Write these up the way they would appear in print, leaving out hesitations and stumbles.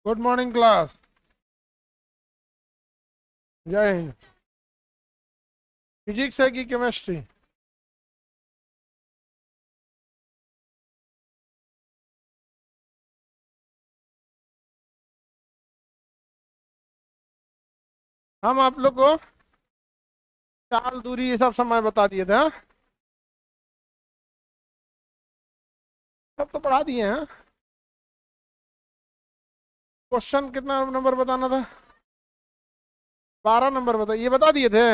Good morning class. जय Hind. Physics है कि केमिस्ट्री? हम आप लोग को चाल दूरी ये सब समय बता दिए थे, हाँ? सब तो पढ़ा दिए हैं। क्वेश्चन कितना नंबर बताना था? 12 नंबर बता, ये बता दिए थे।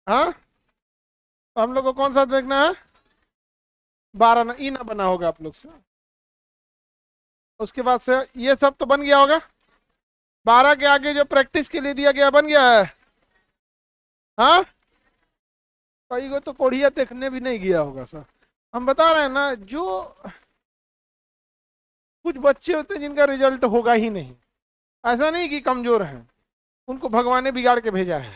हाँ, तो हम लोग को कौन सा देखना है? 12 ई ना बना होगा आप लोग से। उसके बाद से ये सब तो बन गया होगा। 12 के आगे जो प्रैक्टिस के लिए दिया गया बन गया है। हाँ, कई को तो कोढ़िया देखने भी नहीं गया होगा सर। हम बता रहे हैं ना, जो कुछ बच्चे होते हैं जिनका रिजल्ट होगा ही नहीं। ऐसा नहीं कि कमजोर हैं, उनको भगवान ने बिगाड़ के भेजा है।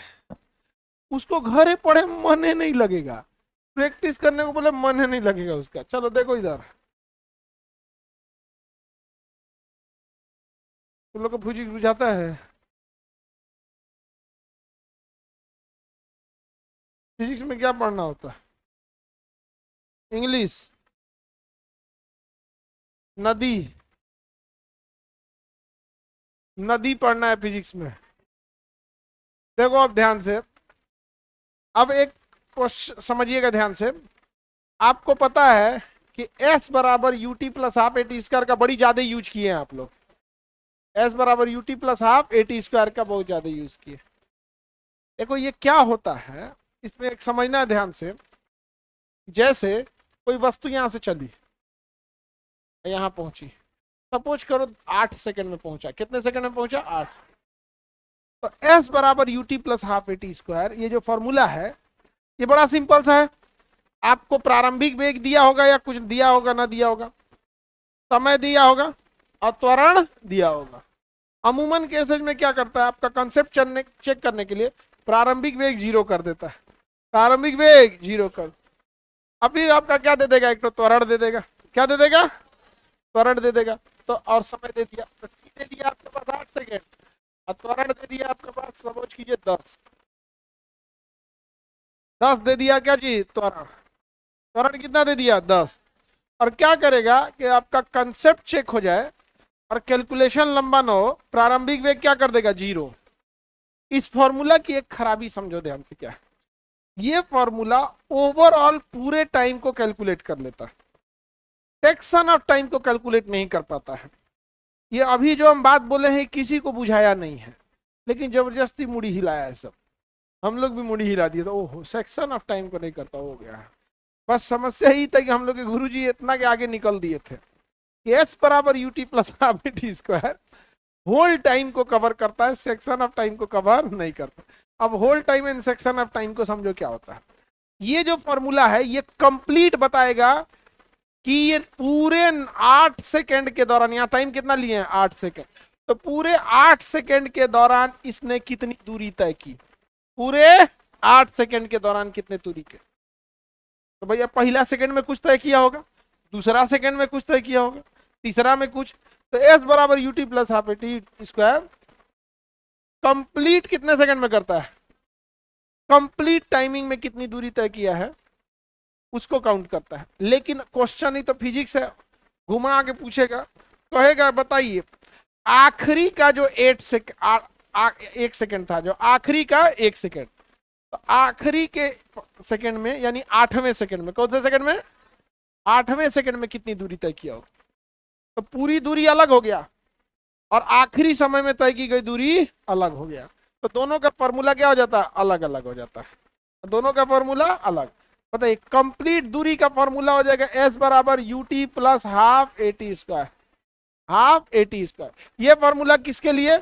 उसको घरे पढ़े मन ही नहीं लगेगा, प्रैक्टिस करने को बोले मन ही नहीं लगेगा उसका। चलो देखो इधर, तुम लोग को फिजिक्स बुझाता है? फिजिक्स में क्या पढ़ना होता है? इंग्लिश, नदी, नदी पढ़ना है फिजिक्स में। देखो अब ध्यान से, अब एक क्वेश्चन समझिएगा ध्यान से। आपको पता है कि S बराबर U T plus half A T square का बड़ी ज्यादा यूज किए हैं आप लोग। S बराबर U T plus half A T square का बहुत ज्यादा यूज किए। देखो ये क्या होता है, इसमें एक समझना है ध्यान से। जैसे कोई वस्तु यहां से चली, यहां पहुंची, सपोज करो 8 सेकंड में पहुंचा। कितने सेकंड में पहुंचा? 8। तो S बराबर U T plus half A T square, ये जो फॉर्मूला है ये बड़ा सिंपल सा है। आपको प्रारंभिक वेग दिया होगा या कुछ दिया होगा, ना दिया होगा, समय दिया होगा और त्वरण दिया होगा। अमूमन केसेज में क्या करता है, आपका कंसेप्ट चेक करने के लिए प्रारंभिक वेग 0 कर देता है। प्रारंभिक वेग 0 कर, अब फिर आपका क्या दे देगा? एक तो त्वरण दे देगा। क्या दे देगा? त्वरण दे देगा। तो और समय दे दिया, तो दे दिया आपके पास 8 सेकेंड, और त्वरण दे दिया आपके पास, समझ कीजिए 10। 10 दे दिया क्या जी? त्वरण। त्वरण कितना दे दिया? 10। और क्या करेगा कि आपका कंसेप्ट चेक हो जाए और कैलकुलेशन लंबा ना हो, प्रारंभिक वेग क्या कर देगा? 0। इस फॉर्मूला की एक खराबी समझो ध्यान से, क्या है ये फॉर्मूला? ओवरऑल पूरे टाइम को कैलकुलेट कर लेता है, सेक्शन ऑफ टाइम को कैलकुलेट नहीं कर पाता है। ये अभी जो हम बात बोले हैं किसी को बुझाया नहीं है, लेकिन जबरदस्ती मुड़ी हिलाया है सब। हम लोग भी मुड़ी हिला दिए तो ओहो, सेक्शन ऑफ टाइम को नहीं करता, हो गया है। बस समस्या ही था कि हम लोग के गुरुजी इतना के आगे निकल दिए थे कि एस बराबर U T plus half A T square whole time को कवर करता है, सेक्शन ऑफ टाइम को कवर नहीं करता। अब whole time and section of time को समझो क्या होता है। ये जो फॉर्मूला है ये कंप्लीट बताएगा कि ये पूरे 8 सेकेंड के दौरान, यहाँ टाइम कितना लिए हैं? 8 सेकेंड। तो पूरे 8 सेकेंड के दौरान इसने कितनी दूरी तय की? पूरे 8 सेकेंड के दौरान कितने दूरी के? तो भैया पहला सेकेंड में कुछ तय किया होगा, दूसरा सेकेंड में कुछ तय किया होगा, तीसरा में कुछ। तो एस बराबर U T plus half A T square complete कितने सेकंड में करता है? कंप्लीट टाइमिंग में कितनी दूरी तय किया है उसको काउंट करता है। लेकिन क्वेश्चन ही तो फिजिक्स है, घुमा के पूछेगा, कहेगा बताइए आखिरी का जो 1 सेकंड था, जो आखिरी का 1 सेकंड, तो आखिरी के सेकंड में यानी 8वें सेकंड में, कौन से सेकंड में? 8वें सेकंड में कितनी दूरी तय किया होगा? तो पूरी दूरी अलग हो गया और आखिरी समय में तय की गई दूरी अलग हो गया। तो दोनों का फॉर्मूला क्या हो जाता है? अलग अलग हो जाता है। दोनों का फॉर्मूला अलग। बताइए कंप्लीट दूरी का फॉर्मूला हो जाएगा एस बराबर U T plus half A T square. Half A T square ये फॉर्मूला किसके लिए?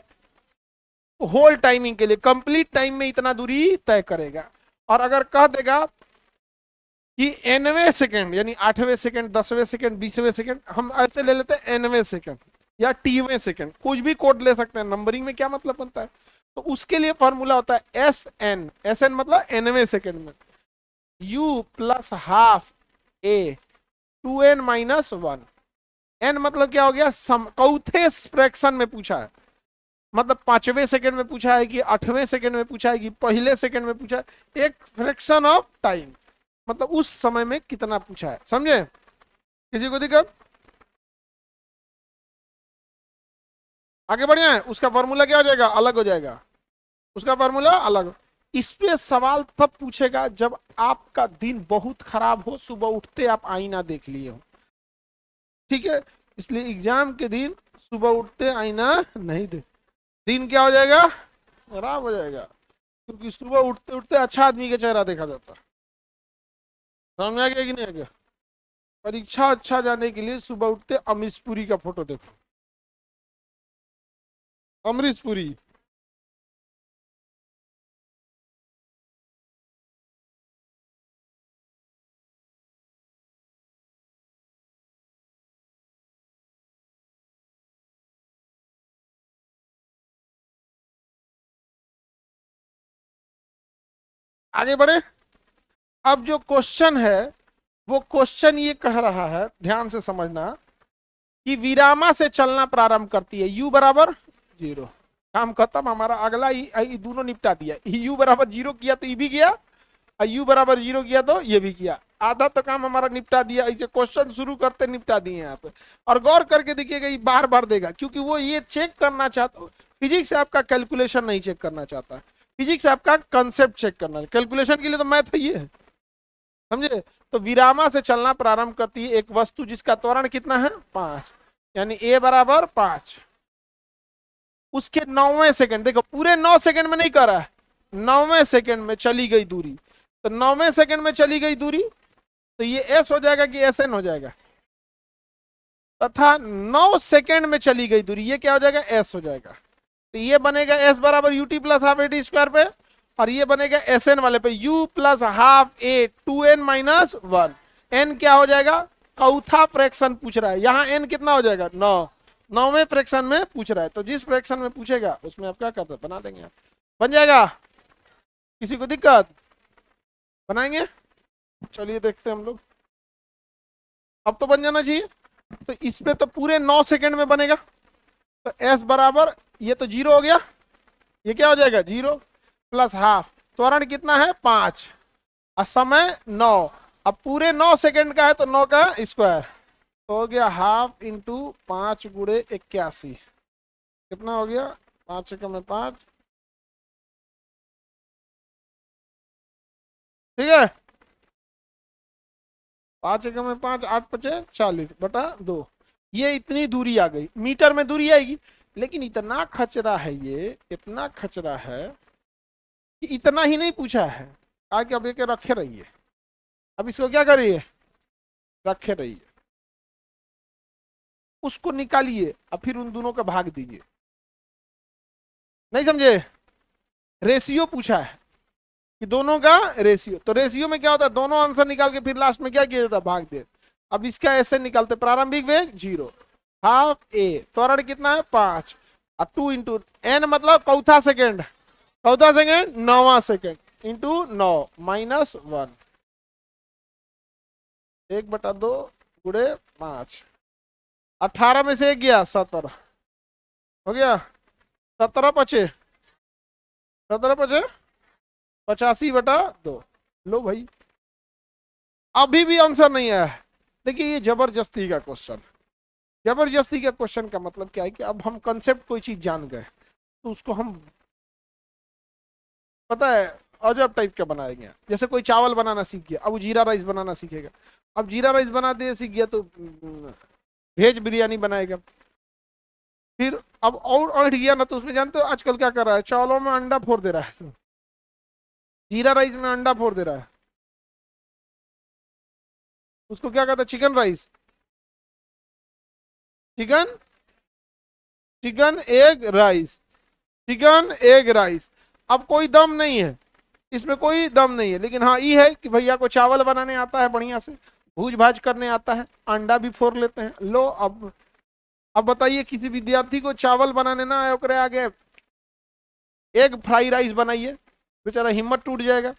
होल टाइमिंग के लिए, कंप्लीट टाइम में इतना दूरी तय करेगा। और अगर कह देगा कि nवें सेकंड यानी 8वें सेकंड, 10वें सेकंड, 20वें सेकंड, हम ऐसे ले लेते हैं nवें सेकंड या टीवें सेकंड, कुछ भी कोड ले सकते हैं, नंबरिंग में क्या मतलब बनता है। तो उसके लिए फॉर्मूला होता है एस एन। एस एन मतलब nवें सेकंड में u प्लस हाफ ए 2n-1। एन मतलब क्या हो गया, चौथे फ्रैक्शन में पूछा है, मतलब 5वें सेकंड में पूछा है कि 8वें सेकंड में पूछा है कि पहले सेकंड में पूछा है, एक फ्रैक्शन ऑफ टाइम, मतलब उस समय में कितना पूछा है, समझे? किसी को दिक्कत? आगे बढ़िया है, उसका फॉर्मूला क्या हो जाएगा, अलग हो जाएगा, उसका फॉर्मूला अलग। इस पे सवाल तब पूछेगा जब आपका दिन बहुत खराब हो, सुबह उठते आप आईना देख लिए हो, ठीक है? इसलिए एग्जाम के दिन सुबह उठते आईना नहीं देख, दिन क्या हो जाएगा, खराब हो जाएगा, क्योंकि सुबह उठते उठते अच्छा आदमी का चेहरा देखा जाता है। समझ आ गया कि नहीं आ गया? परीक्षा अच्छा जाने के लिए सुबह उठते अमीश पुरी का फोटो देखो, अमरीश पुरी। आगे बढ़े। अब जो क्वेश्चन है, वो क्वेश्चन ये कह रहा है, ध्यान से समझना, कि विरामा से चलना प्रारंभ करती है, u बराबर 0, काम खत्म हमारा, अगला ये दोनों निपटा दिया, u बराबर 0 किया तो ये भी किया, और u बराबर 0 किया तो ये भी किया, आधा तो काम हमारा निपटा दिया। ऐसे क्वेश्चन शुरू करते निपटा दिए यहाँ पे। और गौर करके देखिएगा, ये बार बार देगा, क्योंकि वो ये चेक करना चाहता, फिजिक्स से आपका कैलकुलेशन नहीं चेक करना चाहता, फिजिक्स से आपका कंसेप्ट चेक करना है, कैलकुलेशन के लिए तो मैथ है, ये है, समझे? तो विरामा से चलना प्रारंभ करती है एक वस्तु जिसका त्वरण कितना है, 5, यानी a बराबर 5, उसके 9वें सेकंड, देखो पूरे 9 सेकंड में नहीं कर रहा है, 9वें सेकंड में चली गई दूरी, तो 9वें सेकंड में चली गई दूरी, तो ये s हो जाएगा कि sn हो जाएगा, तथा 9 सेकंड में चली गई दूरी, ये क्या हो जाएगा, s हो जाएगा। तो ये बनेगा s बराबर ut plus half A T square पे, और ये बनेगा sn वाले पे u प्लस हाफ ए 2n माइनस 1, n क्या हो जाएगा, चौथा फ्रैक्शन पूछ रहा है, यहाँ n कितना हो जाएगा, 9, 9वें फ्रैक्शन में पूछ रहा है, तो जिस फ्रैक्शन में पूछेगा उसमें आप क्या करते हैं, बना देंगे, आप बन जाएगा। किसी को दिक्कत? बनाएंगे, चलिए देखते हैं हम लोग, अब तो बन जाना चाहिए। तो इस पे तो पूरे 9 सेकंड में बनेगा, तो s बराबर, ये तो 0 हो गया, ये क्या हो जाएगा, 0 प्लस हाफ, त्वरण कितना है 5, और समय 9, अब पूरे 9 सेकंड का है तो 9 का स्क्वायर, तो हो गया हाफ इंटू 5 गुणे 81, कितना हो गया, 5 एकम में 5, ठीक है, 5 एकम में 5, 8 पचे 40 बटा 2, ये इतनी दूरी आ गई, मीटर में दूरी आएगी, लेकिन इतना खचरा है, ये इतना खचरा है कि इतना ही नहीं पूछा है, आगे अब एक रखे रहिए, अब इसको क्या करिए, रखे रहिए, उसको निकालिए और फिर उन दोनों का भाग दीजिए, नहीं समझे? रेशियो पूछा है कि दोनों का रेशियो, तो रेशियो में क्या होता है, दोनों आंसर निकाल के फिर लास्ट में क्या किया जाता है, भाग दे। अब इसका ऐसे निकालते, प्रारंभिक वेग 0, हाफ ए, त्वरण कितना है 5, और 2 इंटू एन मतलब चौथा सेकेंड, चौथा सेकेंड 9वां सेकेंड, इंटू 9 माइनस 1, 1/2 गुणे 5, 18 में से 1 गया 17, हो गया 17 पचे 17 पचे 85/2, लो भाई, अभी भी आंसर नहीं आया है। देखिए ये जबरदस्ती का क्वेश्चन, जबरदस्ती का क्वेश्चन का मतलब क्या है कि अब हम कंसेप्ट कोई चीज जान गए तो उसको हम, पता है, अजब टाइप का बनाएंगे, जैसे कोई चावल बनाना सीख गया, अब वो जीरा राइस बनाना सीखेगा, अब जीरा राइस बनाते सीख गया तो वेज बिरयानी बनाएगा, फिर अब और अड़ गया ना, तो उसमें जानते हो आजकल क्या कर रहा है, चावलों में अंडा फोड़ दे रहा है, जीरा राइस में अंडा फोड़ दे रहा है, उसको क्या कहता है, chicken rice, chicken chicken egg rice, chicken egg rice. अब कोई दम नहीं है इसमें, कोई दम नहीं है, लेकिन हाँ ये है कि भैया को चावल बनाने आता है बढ़िया से, भूज भाज करने आता है, अंडा भी फोड़ लेते हैं, लो अब बताइए किसी विद्यार्थी को चावल बनाने ना आए, ओकरे आगे एग फ्राई राइस बनाइए, बेचारा हिम्मत टूट जाएगा।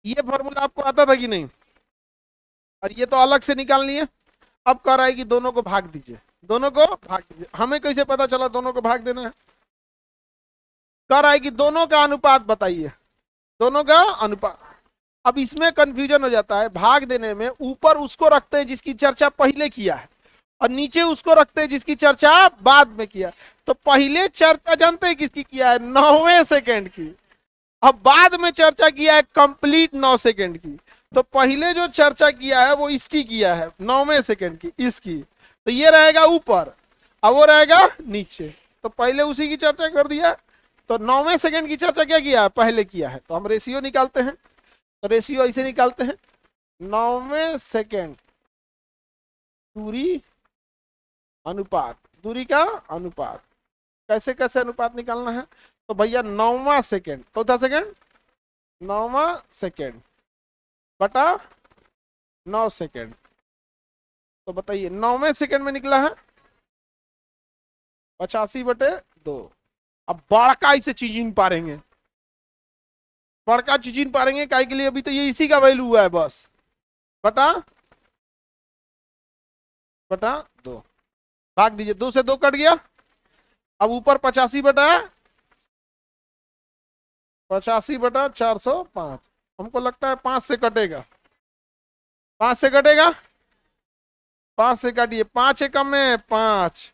ये फॉर्मूला आपको आता था कि नहीं? और ये तो अलग से निकालनी है, अब कह रहा है कि दोनों को भाग दीजिए, दोनों को भाग दीजिए। हमें कैसे पता चला दोनों को भाग देना है? कह रहा है कि दोनों का अनुपात बताइए, दोनों का अनुपात। अब इसमें कंफ्यूजन हो जाता है, भाग देने में ऊपर उसको रखते हैं जिसकी चर्चा पहले किया है, और नीचे उसको रखते हैं जिसकी चर्चा बाद में किया। तो पहले चर्चा जानते हैं किसकी किया है? 9वें सेकंड की। अब बाद में चर्चा किया है कंप्लीट 9 सेकंड की। तो पहले जो चर्चा किया है वो इसकी किया है 9वें सेकंड की, इसकी। तो ये रहेगा ऊपर, अब वो रहेगा नीचे। तो पहले उसी की चर्चा कर दिया। तो 9वें सेकंड की चर्चा क्या किया है? पहले किया है। तो हम रेशियो निकालते हैं। तो रेशियो ऐसे निकालते हैं, 9वें सेकंड दूरी अनुपात, दूरी का अनुपात। कैसे कैसे अनुपात निकालना है? तो भैया 9वां सेकंड, चौथा सेकंड, 9वां सेकंड बटा 9 सेकंड। तो बताइए 9वें सेकंड में निकला है 85/2। अब बड़का इसे चीज इन पारेंगे, बड़का चीज इन पारेंगे काय के लिए? अभी तो ये इसी का वैल्यू हुआ है बस, बटा बटा 2। भाग दीजिए, 2 से 2 कट गया। अब ऊपर 85/405। हमको लगता है 5 से कटेगा, 5 से कटेगा, 5 से काटिए। 5 एकम में 5,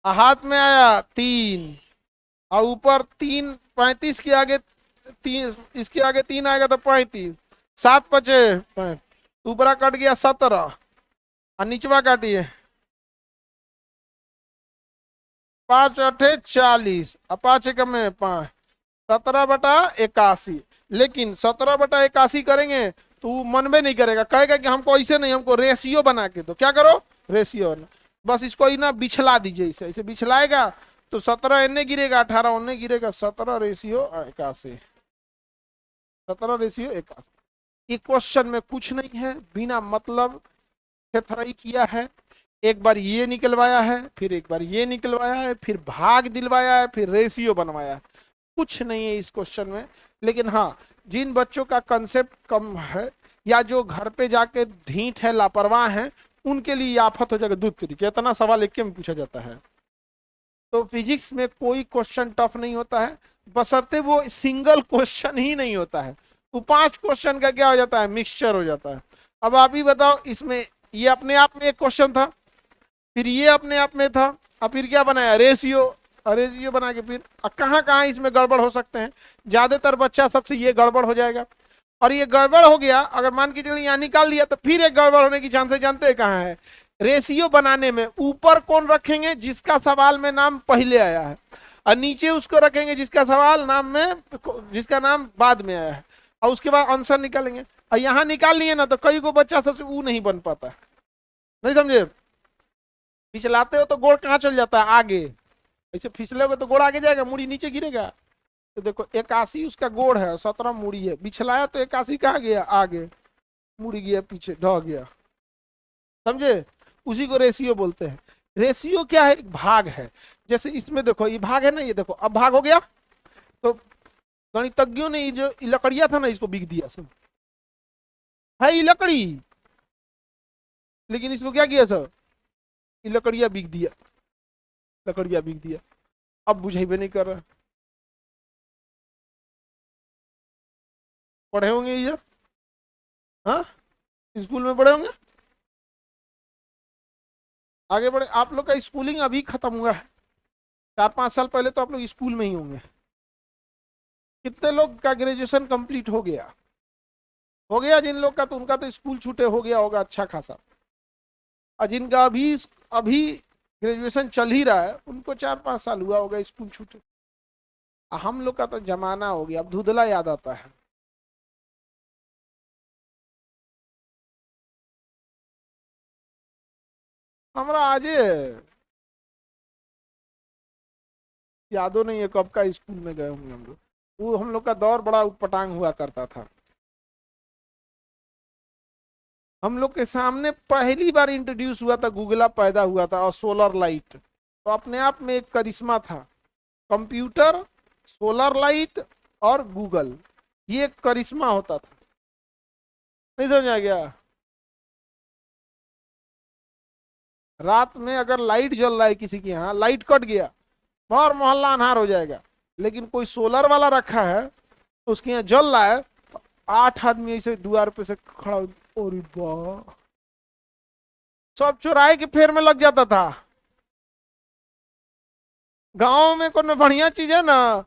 हाथ में आया 3, और ऊपर 3, 35 के आगे 3, इसके आगे 3 आएगा तो 35, 7 बचे 5, ऊपरा कट गया 17, और नीचवा काटिए 5 8 40, 5 एकम में 5, 17/81। लेकिन 17/81 करेंगे तो मनबे नहीं करेगा, कहेगा कि हमको ऐसे नहीं, हमको रेशियो बना के दो। क्या करो? रेशियो। बस इसको ही ना बिछला दीजिए, इसे ऐसे बिछलाएगा तो 17 इन्ने गिरेगा, 18 उन्ने गिरेगा। 17/81, 17/81। ये क्वेश्चन में कुछ नहीं है, बिना मतलब थ्योरी किया है। एक बार ये निकलवाया है, फिर एक बार ये निकलवाया है, फिर भाग दिलवाया है, फिर रेशियो बनवाया है। कुछ नहीं है इस क्वेश्चन में। लेकिन हाँ, जिन बच्चों का कंसेप्ट कम है या जो घर पे जाके ढीठ है, लापरवाह है, उनके लिए आफत हो जाएगा। दूध तरीके इतना सवाल एक में पूछा जाता है। तो फिजिक्स में कोई क्वेश्चन टफ नहीं होता है, बशर्ते वो सिंगल क्वेश्चन ही नहीं होता है। वो 5 क्वेश्चन का क्या हो जाता है? मिक्सचर हो जाता है। अब आप ही बताओ, इसमें ये अपने आप में एक क्वेश्चन था, फिर ये अपने आप में था, अब फिर क्या बनाया? रेशियो। रेशियो बना के फिर कहाँ कहाँ इसमें गड़बड़ हो सकते हैं? ज्यादातर बच्चा सबसे ये गड़बड़ हो जाएगा। और ये गड़बड़ हो गया, अगर मान के चलिए यहाँ निकाल लिया, तो फिर एक गड़बड़ होने की चांसेस जानते हैं कहाँ है? रेशियो बनाने में ऊपर कौन रखेंगे? जिसका सवाल में नाम पहले आया है, और नीचे उसको रखेंगे जिसका सवाल नाम में, जिसका नाम बाद में आया है, और उसके बाद आंसर निकालेंगे। और यहाँ निकाल लिए ना तो कई को बच्चा सबसे वो नहीं बन पाता। नहीं समझे? फिसलाते हो तो गोड़ कहाँ चल जाता है? आगे। ऐसे फिसलोगे तो गोड़ आगे जाएगा, मुड़ी नीचे गिरेगा। तो देखो 81 उसका गोड़ है, 17 मुड़ी है। बिछलाया तो 81 कहाँ गया? आगे। मुड़ी गया पीछे, ढह गया। समझे? उसी को रेशियो बोलते हैं। रेशियो क्या है? एक भाग है। जैसे इसमें देखो ये भाग है ना, ये देखो अब भाग हो गया। तो गणितज्ञों ने जो लकड़िया था ना, इसको बिक दिया सब है, ये लकड़ी। लेकिन इसको क्या किया सब? ये लकड़िया बिक दिया, लकड़िया बिक दिया। अब बुझेबे नहीं कर रहा। पढ़े होंगे ये? हाँ, स्कूल में पढ़े होंगे। आगे बढ़े। आप लोग का स्कूलिंग अभी खत्म हुआ है, 4-5 साल पहले तो आप लोग स्कूल में ही होंगे। कितने लोग का ग्रेजुएशन कंप्लीट हो गया? हो गया जिन लोग का, तो उनका तो स्कूल छूटे हो गया होगा अच्छा खासा। और जिनका अभी अभी ग्रेजुएशन चल ही रहा है, उनको 4-5 साल हुआ होगा स्कूल छूटे। हम लोग का तो जमाना हो गया, अब धुंधला याद आता है। हमारा आज यादों नहीं है कब का स्कूल में गए होंगे हम लोग। वो हम लोग का दौर बड़ा उटपटांग हुआ करता था। हम लोग के सामने पहली बार इंट्रोड्यूस हुआ था, गूगला पैदा हुआ था, और सोलर लाइट तो अपने आप में एक करिश्मा था। कंप्यूटर, सोलर लाइट और गूगल, ये एक करिश्मा होता था। नहीं समझ आ गया? रात में अगर लाइट जल रहा है किसी के यहाँ, लाइट कट गया, भर मोहल्ला अंधार हो जाएगा। लेकिन कोई सोलर वाला रखा है, तो उसके यहाँ जल रहा है, 8 आदमी ऐसे द्वार पे से खड़ा, अरे वाह, सब चुराए के फेर में लग जाता था। गांव में कोई बढ़िया चीज है ना,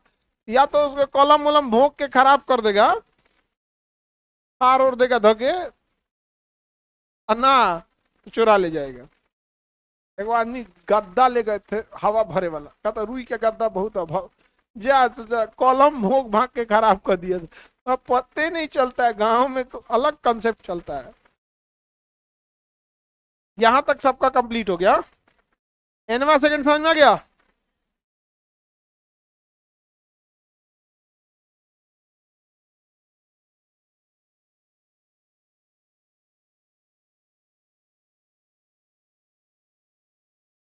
या तो उसको कॉलम वॉलम भोंक के खराब कर देगा, फाड़ और देगा धके, अन्ना चुरा ले जाएगा। एगो आदमी गद्दा ले गए थे हवा भरे वाला, कहता रुई के गद्दा बहुत अभाव, जा तो जा, कॉलम भोंक भाग के खराब कर दिया। अब पत्ते नहीं चलता है, गांव में तो अलग कंसेप्ट चलता है। यहां तक सबका कंप्लीट हो गया। एनवा सेकंड समझ में आ गया?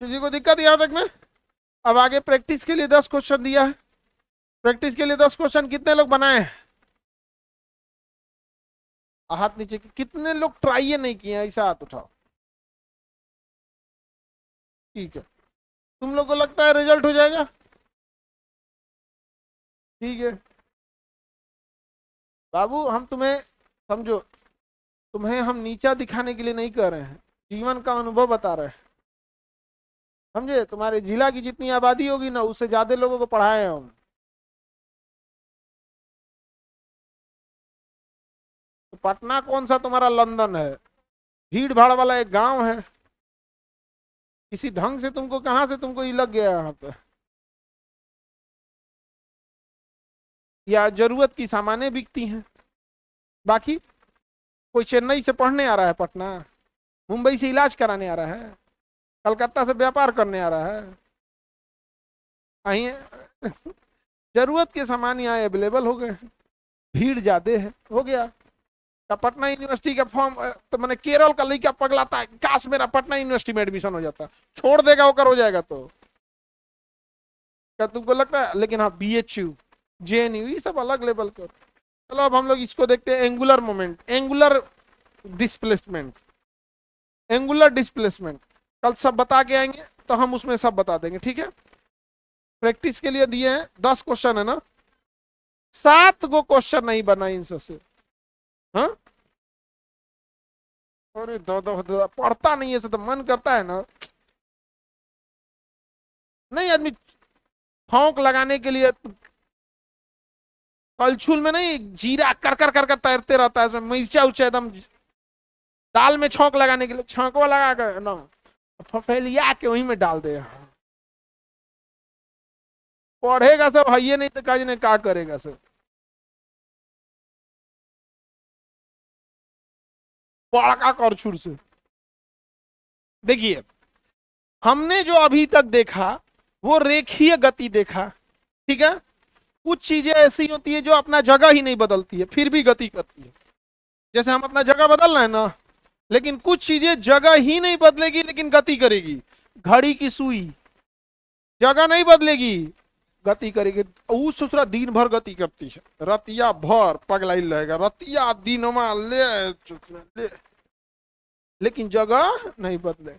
किसी को दिक्कत यहाँ तक में? अब आगे प्रैक्टिस के लिए 10 क्वेश्चन दिया है। प्रैक्टिस के लिए 10 क्वेश्चन कितने लोग बनाए हैं? हाथ नीचे, कितने लोग ट्राई नहीं किए हैं, ऐसा हाथ उठाओ। ठीक है, तुम लोग को लगता है रिजल्ट हो जाएगा? ठीक है बाबू, हम तुम्हें, समझो, तुम्हें हम नीचा दिखाने के लिए नहीं कर रहे हैं, जीवन का अनुभव बता रहे हैं। समझे? तुम्हारे जिला की जितनी आबादी होगी ना, उससे ज्यादा लोगों को पढ़ाए हैं हम। तो पटना कौन सा तुम्हारा लंदन है? भीड़ भाड़ वाला एक गांव है। किसी ढंग से तुमको, कहां से तुमको ये लग गया यहाँ पे? या जरूरत की सामानें बिकती हैं। बाकी कोई चेन्नई से पढ़ने आ रहा है पटना, मुंबई से इलाज कराने आ रहा है, कलकत्ता से व्यापार करने आ रहा है, कहीं जरूरत के सामान यहाँ अवेलेबल हो गए, भीड़ ज्यादा है, हो गया। का पटना यूनिवर्सिटी का फॉर्म, तो मैंने केरल का लड़का पगलाता है, काश मेरा पटना यूनिवर्सिटी में एडमिशन हो जाता, छोड़ देगा होकर हो जाएगा। तो क्या तुमको लगता है? लेकिन हाँ, BHU, JNU, ये सब अलग लेवल का। चलो अब हम लोग इसको देखते हैं, angular moment, angular displacement, angular displacement कल सब बता के आएंगे, तो हम उसमें सब बता देंगे। ठीक है? प्रैक्टिस के लिए दिए हैं 10 क्वेश्चन है ना, 7 गो क्वेश्चन नहीं बना इनसे से। हाँ, अरे दो पढ़ता नहीं है, तो मन करता है ना, नहीं आदमी ठोंक लगाने के लिए कलछुल में नहीं, जीरा कर कर कर कर तैरते रहता है, इसमें मिर्चा उर्चा एकदम, दाल में छौंक लगाने के लिए छौंकवा लगा कर ना, फैलिया के वहीं में डाल दे। पढ़ेगा सब है, ये नहीं तो काज ने क्या करेगा सब, पड़का करछुर से। देखिए, हमने जो अभी तक देखा वो रेखीय गति देखा। ठीक है? कुछ चीजें ऐसी होती है जो अपना जगह ही नहीं बदलती है, फिर भी गति करती है। जैसे हम अपना जगह बदल रहे हैं ना, लेकिन कुछ चीजें जगह ही नहीं बदलेगी लेकिन गति करेगी। घड़ी की सुई जगह नहीं बदलेगी, गति करेगी। उस दूसरा दिन भर गति करती है, रतिया भर पगलाई रहेगा, रतिया दिन ले, लेकिन जगह नहीं बदले,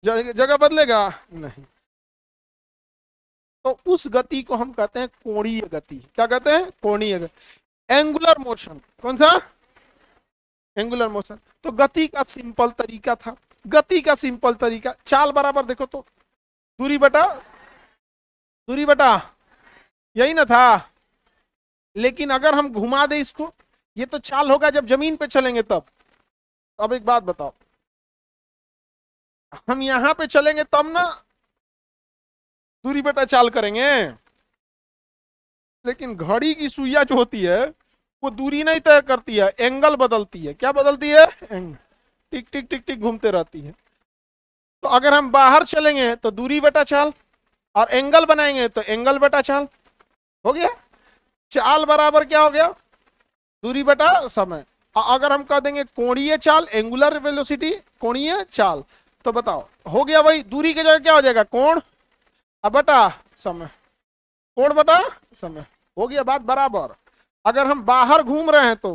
जगह बदलेगा नहीं। तो उस गति को हम कहते हैं कोणीय गति। क्या कहते हैं? कोणीय गति। एंगुलर मोशन, कौन सा? Angular motion. तो गति का सिंपल तरीका था, गति का सिंपल तरीका, चाल बराबर देखो तो दूरी बटा यही ना था। लेकिन अगर हम घुमा दे इसको, ये तो चाल होगा जब जमीन पे चलेंगे तब। अब एक बात बताओ, हम यहां पे चलेंगे तब ना दूरी बटा चाल करेंगे, लेकिन घड़ी की सुइया जो होती है वो दूरी नहीं तय करती है, एंगल बदलती है। क्या बदलती है? टिक टिक टिक टिक घूमते रहती है। तो अगर हम बाहर चलेंगे तो दूरी बटा चाल, और एंगल बनाएंगे तो एंगल बटा चाल। हो गया? चाल बराबर क्या हो गया? दूरी बटा समय। अगर हम कह देंगे कोणीय चाल, एंगुलर वेलोसिटी कोणीय चाल, तो बताओ हो गया भाई, दूरी की जगह क्या हो जाएगा? कोण, अब बटा समय, कोण बटा समय, हो गया बात बराबर। अगर हम बाहर घूम रहे हैं तो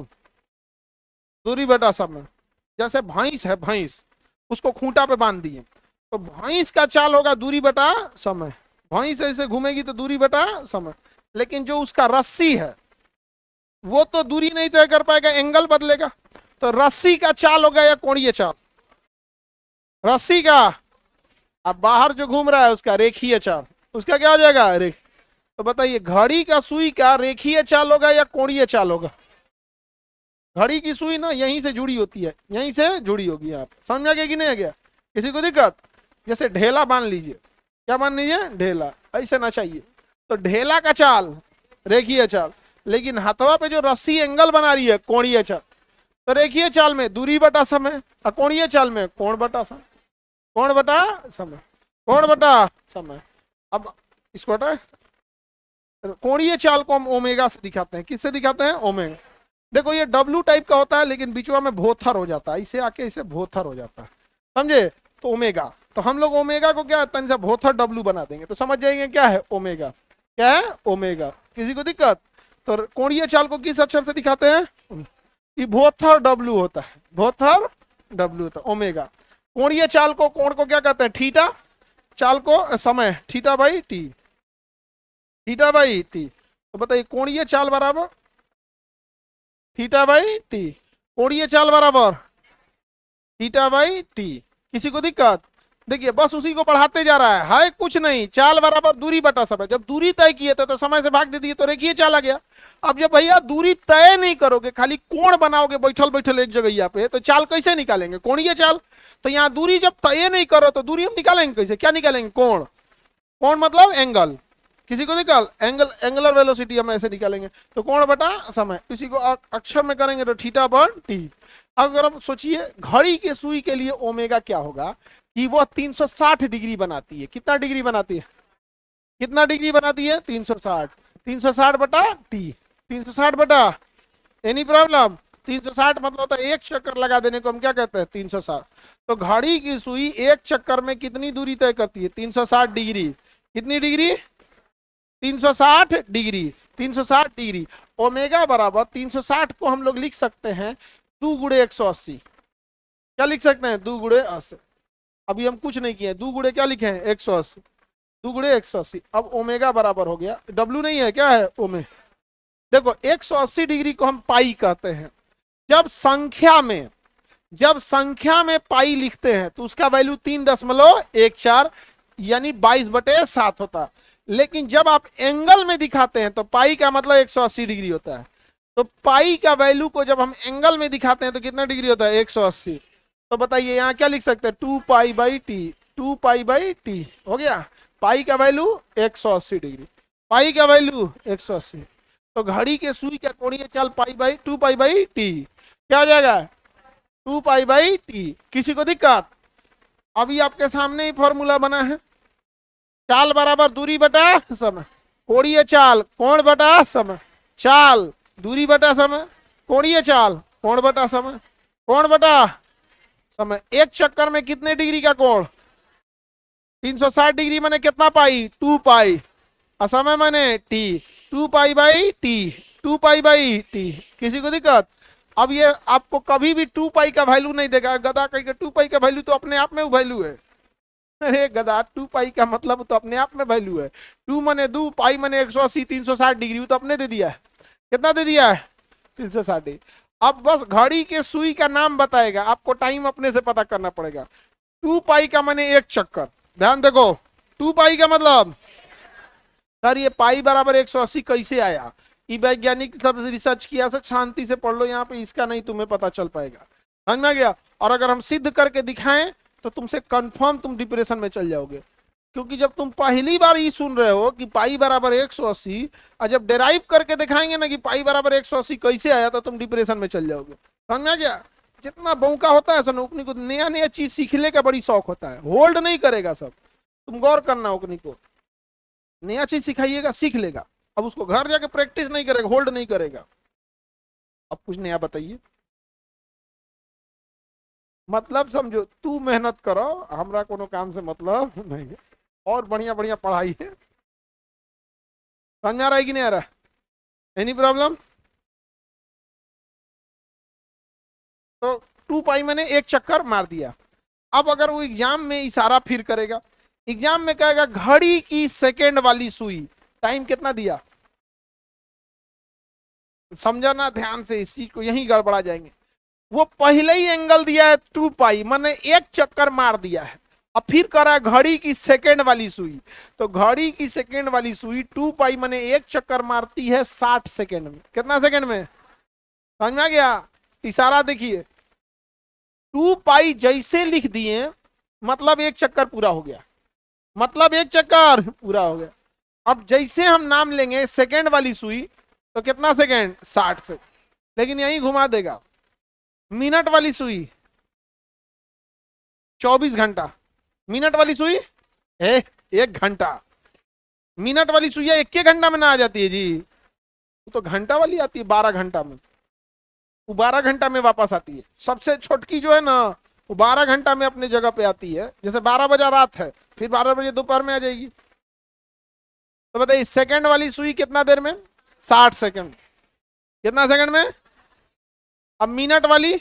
दूरी बटा समय। जैसे भैंस है, भैंस उसको खूंटा पे बांध दिए, तो भैंस का चाल होगा दूरी बटा समय, भैंस ऐसे घूमेगी तो दूरी बटा समय, लेकिन जो उसका रस्सी है वो तो दूरी नहीं तय कर पाएगा, एंगल बदलेगा। तो रस्सी का चाल होगा या कोणीय चाल, रस्सी का, अब बाहर जो घूम रहा है उसका रेखीय चाल, उसका क्या हो जाएगा रेख। तो बताइए घड़ी का सुई का रेखीय चाल होगा या कोणीय चाल होगा। घड़ी की सुई ना यहीं से जुड़ी होती है, यहीं से जुड़ी होगी, आप समझ में आ गया कि नहीं आ गया, किसी को दिक्कत। जैसे ढेला मान लीजिए, क्या मान लीजिए ढेला, ऐसे ना चाहिए, तो ढेला का चाल रेखीय चाल, लेकिन हथवा पे जो रस्सी एंगल बना रही है कोणीय चाल। तो रेखीय चाल में दूरी बटा समय, और कोणीय चाल में कोण बटा समय, कोण बटा समय, कोण बटा समय। अब इसको हटा, कोणीय चाल को हम ओमेगा से दिखाते हैं, किससे दिखाते हैं, ओमेगा। देखो ये डब्लू टाइप का होता है, लेकिन बीचवा में भोथर हो जाता है, इसे आके इसे भोथर हो जाता है, समझे। तो ओमेगा, तो हम लोग ओमेगा को क्या तन से भोथर डब्लू बना देंगे, तो समझ जाएंगे क्या है ओमेगा, क्या है ओमेगा। किसी को दिक्कत। तो कोणीय चाल को किस अक्षर से दिखाते हैं, ये भोथर डब्लू होता है, भोथर डब्लू होता है ओमेगा। कोणीय चाल को, कोण को क्या कहते हैं थीटा, चाल को समय theta by T, theta by T. तो बताइए कोणीय चाल बराबर थीटा बाई टी, कोणीय चाल बराबर थीटा बाई टी। किसी को दिक्कत। देखिए बस उसी को बढ़ाते जा रहा है कुछ नहीं, चाल बराबर दूरी बटा समय। जब दूरी तय किए थे तो समय से भाग दे दिए तो रेखीय चाल आ गया। अब जब भैया दूरी तय नहीं करोगे, खाली कोण बनाओगे बैठल बैठल एक जगह पे, तो चाल कैसे निकालेंगे, कोणीय चाल। तो यहाँ दूरी जब तय नहीं करो तो दूरी हम निकालेंगे कैसे, क्या निकालेंगे, कोण, कोण मतलब एंगल। किसी को निकाल, एंगल, एंगुलर वेलोसिटी हम ऐसे निकालेंगे, तो कोण बटा समय, इसी को अक्षर में करेंगे तो थीटा बन टी। अगर आप सोचिए घड़ी के सुई के लिए ओमेगा क्या होगा, कि वो 360 डिग्री बनाती है, कितना डिग्री बनाती है, कितना डिग्री बनाती है 360, 360 बटा टी, 360 बटा, एनी प्रॉब्लम। 360 मतलब होता है एक चक्कर लगा देने को हम क्या कहते हैं 360। तो घड़ी की सुई एक चक्कर में कितनी दूरी तय करती है 360 डिग्री, कितनी डिग्री 360 डिग्री, 360 डिग्री। ओमेगा बराबर 360 को हम लोग लिख सकते हैं 2 गुणे 180, क्या लिख सकते हैं 2 गुणे 80। अभी हम कुछ नहीं किए, 2 गुणे क्या लिखे हैं 180, 2 गुणे 180। अब ओमेगा बराबर हो गया, डब्लू नहीं है क्या है ओमे। देखो 180 डिग्री को हम पाई कहते हैं। जब संख्या में पाई लिखते हैं तो उसका वैल्यू 3.14 यानी 22/7 होता है। लेकिन जब आप एंगल में दिखाते हैं तो पाई का मतलब 180 डिग्री होता है। तो पाई का वैल्यू को जब हम एंगल में दिखाते हैं तो कितना डिग्री होता है 180। तो बताइए यहाँ क्या लिख सकते हैं 2 pi by T, 2 pi by T हो गया। पाई का वैल्यू 180 डिग्री, पाई का वैल्यू 180। तो घड़ी के सुई का कोणीय चाल pi by 2 pi by T, क्या हो जाएगा 2 पाई बाई टी। किसी को दिक्कत। अभी आपके सामने ही फॉर्मूला बना है, चाल बराबर दूरी बटा समय, कोणीय चाल कोण बटा समय, चाल दूरी बटा समय, कोणीय चाल कोण बटा समय, कोण बटा समय। एक चक्कर में कितने डिग्री का कोण 360 डिग्री माने कितना पाई 2 पाई, असमय माने T, 2 pi by T, 2 pi by T. किसी को दिक्कत। अब ये आपको कभी भी 2 पाई का वैल्यू नहीं देगा, गधा कहीं के 2 पाई का वैल्यू तो अपने आप में वैल्यू है। अरे गधा 2 पाई का मतलब तो अपने आप में वैल्यू है। 2 माने 2, पाई माने 180, 360 डिग्री तो अपने दे दिया है, कितना दे दिया है 360 डिग्री। अब बस घड़ी के सुई का नाम बताएगा, आपको टाइम अपने से पता करना पड़ेगा। 2 पाई का माने एक चक्कर, ध्यान देखो 2 पाई का मतलब सर ये पाई बराबर 180 कैसे आया, ये वैज्ञानिक सब रिसर्च किया, सर शांति से पढ़ लो, यहाँ पे इसका नहीं तुम्हें पता चल पाएगा, समझ में आ गया। और अगर हम सिद्ध करके दिखाएं तो तुमसे कंफर्म तुम डिप्रेशन में चल जाओगे, क्योंकि जब तुम पहली बार ये सुन रहे हो कि पाई बराबर 180 और जब डेराइव करके दिखाएंगे ना कि पाई बराबर 180 कैसे आया तो तुम डिप्रेशन में चल जाओगे, समझ में आ गया। जितना बौका होता है उकनी को नया नया चीज सीखने का बड़ी शौक होता है, होल्ड नहीं करेगा सब, तुम गौर करना उकनी को नया चीज सिखाइएगा सीख लेगा, अब उसको घर जाके प्रैक्टिस नहीं करेगा, होल्ड नहीं करेगा। अब कुछ नया बताइए, मतलब समझो तू मेहनत करो, हमरा कोनो काम से मतलब नहीं है, और बढ़िया बढ़िया पढ़ाई है। समझ में आ रहा है कि नहीं आ रहा, एनी प्रॉब्लम। तो 2 पाई मैंने एक चक्कर मार दिया, अब अगर वो एग्जाम में इशारा फिर करेगा, एग्जाम में कहेगा घड़ी की सेकेंड वाली सुई, टाइम कितना दिया, समझना ध्यान से, इसी को यही गड़बड़ा जाएंगे। वो पहले ही एंगल दिया है 2 पाई, मैंने एक चक्कर मार दिया है। अब फिर करा घड़ी की सेकेंड वाली सुई, तो घड़ी की सेकेंड वाली सुई 2 पाई मैंने एक चक्कर मारती है 60 सेकेंड में। कितना सेकेंड में, समझ में आ गया, इशारा देखिए, 2 पाई जैसे लिख दिए मतलब एक चक्कर पूरा हो गया, मतलब एक चक्कर पूरा हो गया। अब जैसे हम नाम लेंगे सेकेंड वाली सुई, तो कितना सेकेंड, 60 से, लेकिन यही घुमा देगा। मिनट वाली सुई 24 घंटा, मिनट वाली सुई 1 घंटा, मिनट वाली सुइया 1 घंटा में ना आ जाती है जी, तो घंटा वाली आती है 12 घंटा में, वो 12 घंटा में वापस आती है। सबसे छोटकी जो है ना वो 12 घंटा में अपनी जगह पे आती है। जैसे 12 बजे रात है, फिर 12 बजे दोपहर में आ जाएगी। तो बताइए सेकंड वाली सुई कितना देर में, 60 सेकंड, कितना सेकंड में। अब मिनट वाली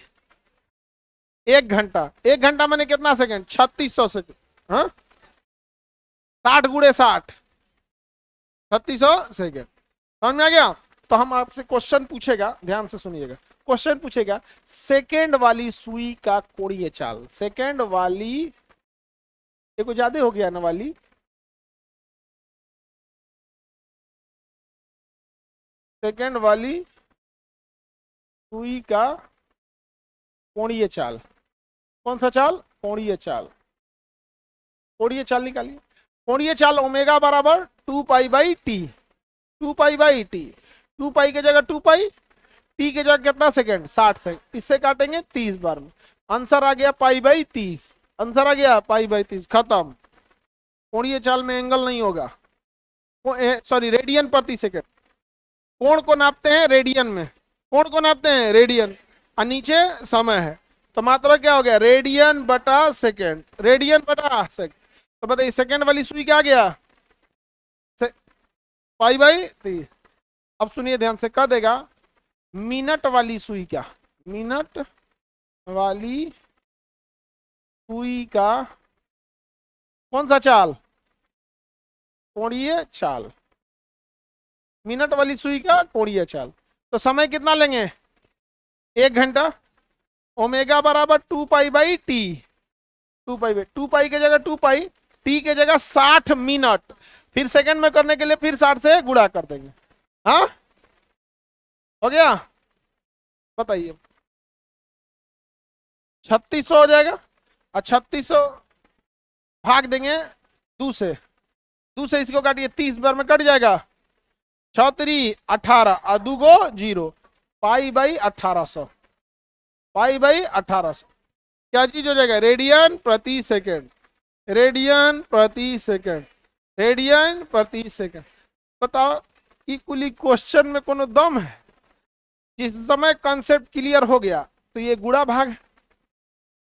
1 घंटा, 1 घंटा मैंने कितना सेकंड, 3600 सेकंड, हाँ 60 गुणे 60, 3600 सेकंड, समझ में आ गया। तो हम आपसे क्वेश्चन पूछेगा, ध्यान से सुनिएगा, क्वेश्चन पूछेगा सेकंड वाली सुई का कोणीय चाल, सेकंड वाली, ये कुछ ज्यादा हो गया ना वाली, सेकंड वाली सुई का कोणीय चाल, कौन सा चाल, कोणीय चाल, कोणीय चाल निकालिए। कोणीय चाल ओमेगा बराबर 2 pi by T, 2 pi by T, 2 पाई की जगह 2 पाई, टी की जगह कितना सेकंड, 60 सेकंड, इससे काटेंगे 30 बार में, आंसर आ गया पाई बाई 30, आंसर आ गया पाई बाई 30, खत्म। कोणीय चाल में एंगल नहीं होगा, सॉरी रेडियन प्रति सेकंड, कोण को नापते हैं रेडियन में, कोण को नापते हैं रेडियन, और नीचे समय है, तो मात्रा क्या हो गया, रेडियन बटा सेकंड, रेडियन बटा सेकंड। तो बताइए सेकंड वाली सुई क्या आ गया, पाई बाई 30। अब सुनिए ध्यान से, कह देगा मिनट वाली सुई क्या, मिनट वाली सुई का कौन सा चाल, कोणीय चाल, मिनट वाली सुई का कोणीय चाल। तो समय कितना लेंगे, 1 घंटा, ओमेगा बराबर 2 pi by T, 2 pi by, 2 पाई की जगह 2 पाई, टी की जगह 60 मिनट, फिर सेकंड में करने के लिए फिर 60 से गुणा कर देंगे, हाँ हो गया। बताइए 3600 हो जाएगा, और 3600 भाग देंगे 2 से, 2 से इसको काटिए 30 बार में कट जाएगा, 6 18 और 2 गो 0, पाई बाई 1800, पाई बाई 1800, क्या चीज हो जाएगा, रेडियन प्रति सेकंड, रेडियन प्रति सेकंड, रेडियन प्रति सेकंड। बताओ कि कुली क्वेश्चन में कोनो दम है, जिस समय कॉन्सेप्ट क्लियर हो गया तो ये गुणा भाग है,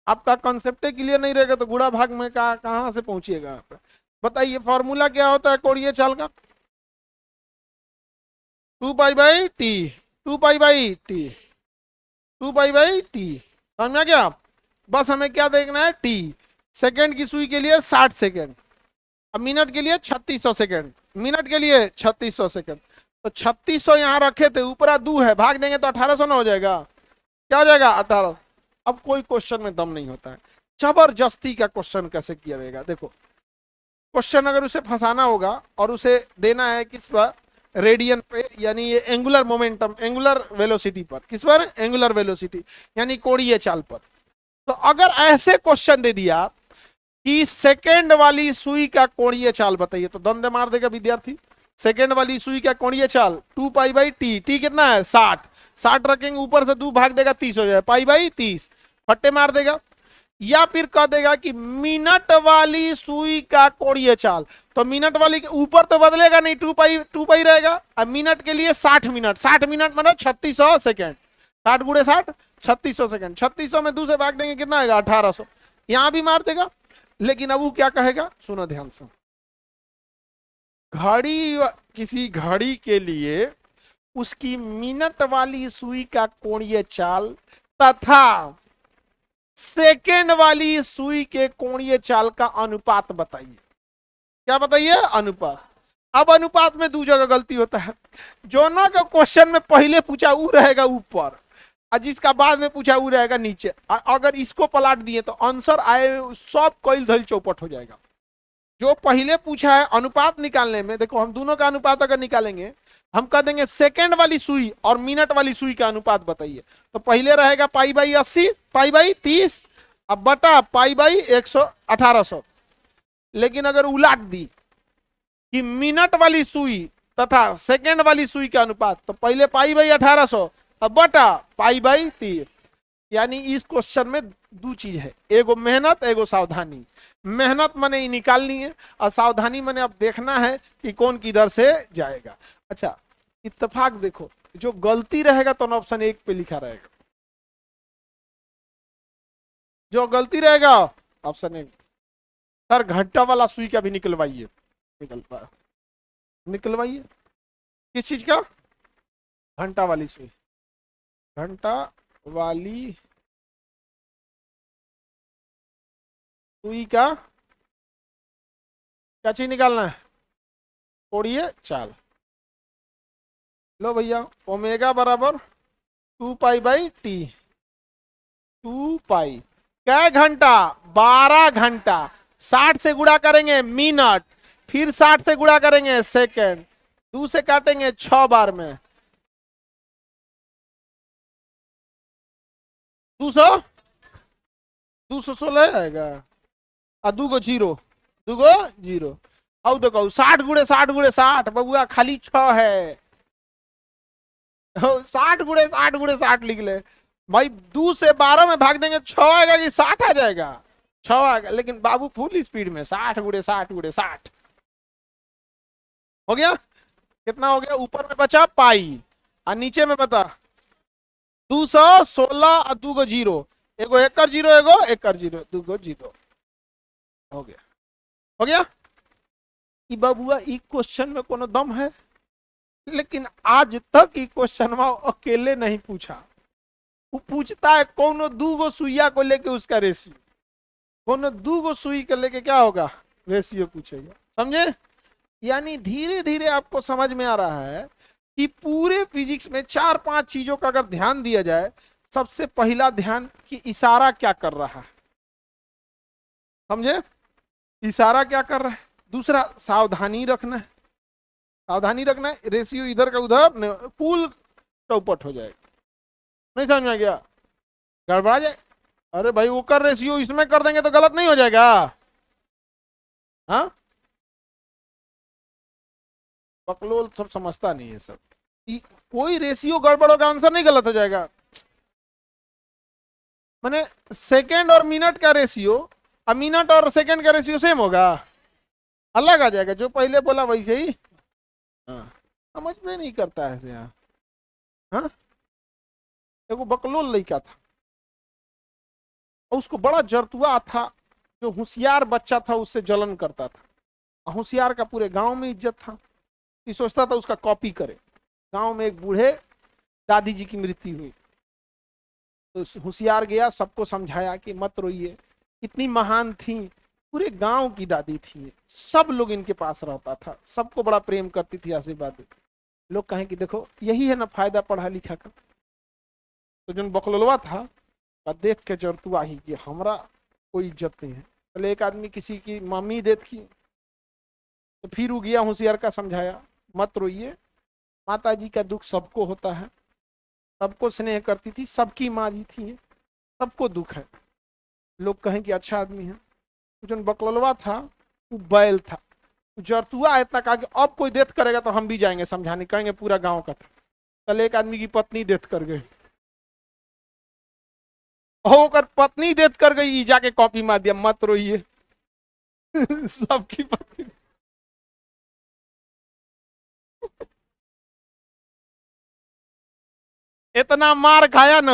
आपका कॉन्सेप्ट क्लियर नहीं रहेगा तो गुणा भाग में कहां से पहुंचिएगा। बताइए फॉर्मूला क्या होता है कोणीय चाल का, 2 pi by T, 2 pi by T, 2 pi by T, समझ में क्या। बस हमें क्या देखना है, टी, सेकंड की सुई के लिए 60 सेकंड, अब मिनट के लिए 3600 सेकंड, मिनट के लिए 3600 सेकंड, तो 3600 यहाँ रखे थे, ऊपर 2 है, भाग देंगे तो 1800 ना हो जाएगा, क्या हो जाएगा 1800। अब कोई क्वेश्चन में दम नहीं होता है, जबरदस्ती का क्वेश्चन कैसे किया जाएगा। देखो क्वेश्चन अगर उसे फंसाना होगा और उसे देना है किस पर, रेडियन पे, यानी ये एंगुलर मोमेंटम, एंगुलर वेलोसिटी पर, किस पर, एंगुलर वेलोसिटी यानी कोणीय चाल पर। तो अगर ऐसे क्वेश्चन दे दिया कि सेकंड वाली सुई का कोणीय चाल बताइए, तो द्वंद्व मार देगा विद्यार्थी। सेकंड वाली सुई का कोणीय चाल 2 पाई बाई टी, टी कितना है 60, 60 रखेंगे ऊपर से 2 भाग देगा 30 हो जाएगा, पाई बाई 30, फट्टे मार देगा। या फिर कह देगा कि मिनट वाली सुई का कोणीय चाल, तो मिनट वाली के ऊपर तो बदलेगा नहीं, 2 पाई रहेगा, अब मिनट के लिए 60 मिनट, 60 मिनट मतलब 3600 सेकंड, 60 गुणे 60 3600 सेकंड, 3600 में 2 से भाग देंगे कितना आएगा 1800, यहां भी मार देगा। लेकिन अब वो क्या कहेगा, सुनो ध्यान से, घड़ी, किसी घड़ी के लिए उसकी मिनट वाली सुई का कोणीय चाल तथा सेकेंड वाली सुई के कोणीय चाल का अनुपात बताइए। क्या बताइए? अनुपात। अब अनुपात में दो जगह गलती होता है। जो ना का क्वेश्चन में पहले पूछा वो रहेगा ऊपर, और जिसका बाद में पूछा वो रहेगा नीचे। अगर इसको पलट दिए तो आंसर आए सब कोई धल चौपट हो जाएगा। जो पहले पूछा है अनुपात निकालने में, देखो हम दोनों का अनुपात अगर निकालेंगे, हम कह देंगे सेकेंड वाली सुई और मिनट वाली सुई का अनुपात बताइए। तो पहले रहेगा पाई बाई 80, पाई बाई 30, अब बटा पाई बाई 1800। लेकिन अगर उलट दी कि मिनट वाली सुई तथा सेकेंड वाली सुई का अनुपात, तो पहले पाई बाई 1800 अब बटा पाई बाई 30। यानी इस क्वेश्चन में दो चीज है, एगो मेहनत एगो सावधानी। मेहनत मैंने निकालनी है और सावधानी मैंने अब देखना है कि कौन किधर से जाएगा। अच्छा इत्तेफाक देखो, जो गलती रहेगा तो ऑप्शन 1 पे लिखा रहेगा, जो गलती रहेगा ऑप्शन 1। सर घंटा वाला सुई का भी निकलवाइए, निकलवाइए। किस चीज का? घंटा वाली सुई, घंटा वाली सुई का क्या चीज निकालना है? कोणीय चाल। लो भैया, ओमेगा बराबर 2 पाई बाई टी। 2 पाई क्या घंटा? 12 घंटा। 60 से गुणा करेंगे मिनट, फिर 60 से गुणा करेंगे सेकंड, 2 से काटेंगे 6 बार में 200, 216 आएगा। और 2 को जीरो, 2 को जीरो। अब देखो 60 गुणे 60 गुणे 60 बबुआ खाली 6 है। 60 गुणे 60 गुणे 60 लिख ले भाई। 2 से 12 में भाग देंगे 6 आएगा कि 60 आ जाएगा? 6 आएगा। लेकिन बाबू फुल स्पीड में 60 गुणे 60 गुणे 60 हो गया। कितना हो गया? ऊपर में बचा पाई और नीचे में बता 216 और 2 को जीरो, एगो एकर जीरो एगो एकर जीरो, 2 को जीरो हो गया। हो गया। ई बाबुआ ई क्वेश्चन में कोनो दम है? लेकिन आज तक ई क्वेश्चन में अकेले नहीं पूछा। वो पूछता है कोनो 2 गो सुइया को लेके उसका रेशियो, कोनो 2 गो सुई को लेके क्या होगा? रेशियो पूछेगा। समझे? यानी धीरे धीरे आपको समझ में आ रहा है कि पूरे फिजिक्स में 4-5 चीजों का अगर ध्यान दिया जाए, सबसे पहला ध्यान कि इशारा क्या कर रहा है। समझे? इशारा क्या कर रहा है। दूसरा सावधानी रखना है, सावधानी रखना है। रेशियो इधर का उधर फुल चौपट हो जाएगा। नहीं समझ में गया? गड़बड़ा जाए। अरे भाई वो कर रेशियो इसमें कर देंगे तो गलत नहीं हो जाएगा? हाँ बकलोल सब समझता नहीं है सब। कोई रेशियो गड़बड़ होगा आंसर नहीं गलत हो जाएगा। माने सेकंड और मिनट का रेशियो, अब मिनट और सेकंड का रेशियो सेम होगा? अलग आ जाएगा। जो पहले बोला वैसे ही। हाँ समझ में नहीं करता है यहाँ। हाँ देखो बकलोल लड़का था और उसको बड़ा जरतुआ था। जो होशियार बच्चा था उससे जलन करता था। होशियार का पूरे गांव में इज्जत था। ये सोचता था उसका कॉपी करे। गांव में एक बूढ़े दादी जी की मृत्यु हुई तो होशियार गया, सबको समझाया कि मत रोइए, इतनी महान थी, पूरे गांव की दादी थी, सब लोग इनके पास रहता था, सबको बड़ा प्रेम करती थी, आशीर्वाद देती। लोग कहें कि देखो यही है ना फायदा पढ़ा लिखा का। तो जो बकलोलवा था देख के जरतुआ ही कि हमरा कोई इज्जत नहीं है। पहले एक आदमी किसी की मम्मी डेथ की तो फिर वो गया होशियार का समझाया मत रोइए, माता जी का दुख सबको होता है, सबको स्नेह करती थी, सबकी माँ जी थी, सबको दुख है। लोग कहें कि अच्छा आदमी है। जो बकलोलवा था वो बैल था। जरतुआ इतना कहा कि अब कोई डेथ करेगा तो हम भी जाएंगे समझाने, कहेंगे पूरा गांव का था। कल एक आदमी की पत्नी डेथ कर गई और पत्नी डेथ कर गई, जाके कॉपी मार दिया मत रोइए सबकी पत्नी इतना मार खाया ना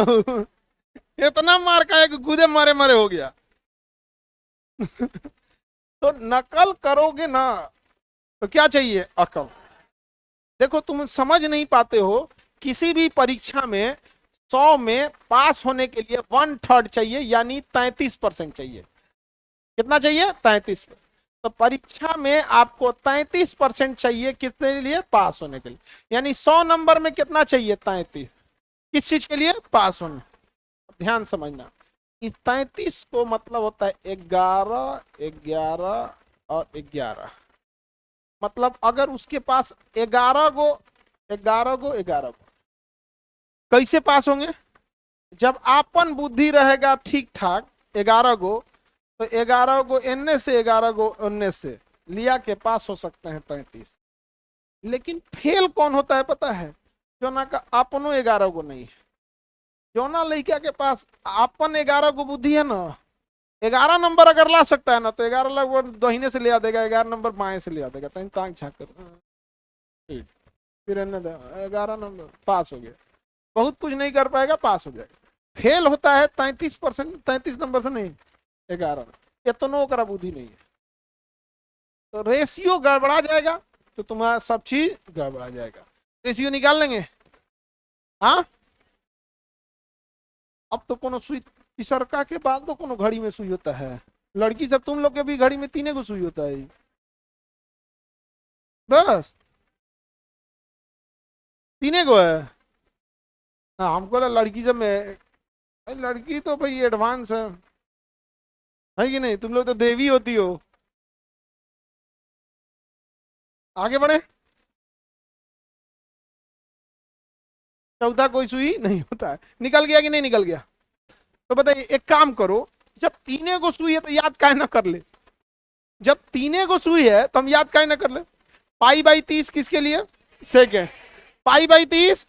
इतना मार खाया कि गुदे मारे मारे हो गया तो नकल करोगे ना तो क्या चाहिए? अकल। देखो तुम समझ नहीं पाते हो, किसी भी परीक्षा में 100 में पास होने के लिए 1/3 चाहिए, यानी 33% चाहिए। कितना चाहिए? 33। तो परीक्षा में आपको 33% चाहिए किसके लिए? पास होने के लिए। यानी 100 नंबर में कितना चाहिए? 33। किस चीज के लिए? पास होने। ध्यान समझना, इस 33 को मतलब होता है 11, 11 और 11। मतलब अगर उसके पास 11 गो कैसे पास होंगे? जब आपन बुद्धि रहेगा ठीक ठाक 11 गो, तो 11 गो एन्ने से 11 गो उन्ने से लिया के पास हो सकते हैं 33। लेकिन फेल कौन होता है पता है? जो ना का अपनो 11 गो नहीं है। जो ना लड़का के पास अपन 11 गो बुद्धि है ना, 11 नंबर अगर ला सकता है ना, तो 11 लोग वो दहीने से ले आ देगा, 11 नंबर बाएं से ले आ देगा। तीन टांग झाँक कर ठीक, फिर 11 नंबर पास हो गया। बहुत कुछ नहीं कर पाएगा, पास हो जाएगा। फेल होता है 33%, 33 नंबर से नहीं, 11। इतनो करा बुद्धि नहीं है, तो रेशियो गड़बड़ा जाएगा, तो तुम्हारा सब चीज गड़बड़ा जाएगा। रेशियो निकाल लेंगे। हाँ, अब तो कोनो सुई तीसरका के बाद तो कोनो घड़ी में सुई होता है। लड़की सब तुम लोग के भी घड़ी में 3 गो सुई होता है बस। 3 गो है। हाँ, हमको लड़की सब में, लड़की तो भाई एडवांस है कि नहीं? तुम लोग तो देवी होती हो। आगे बढ़े। चौथा कोई सुई नहीं होता है। निकल गया कि नहीं निकल गया? तो बताइए, एक काम करो, जब 3 गो सुई है तो याद काहे ना कर ले? जब 3 गो सुई है तो हम याद काहे ना कर ले? पाई/30 किसके लिए? सेकेंड। पाई/30,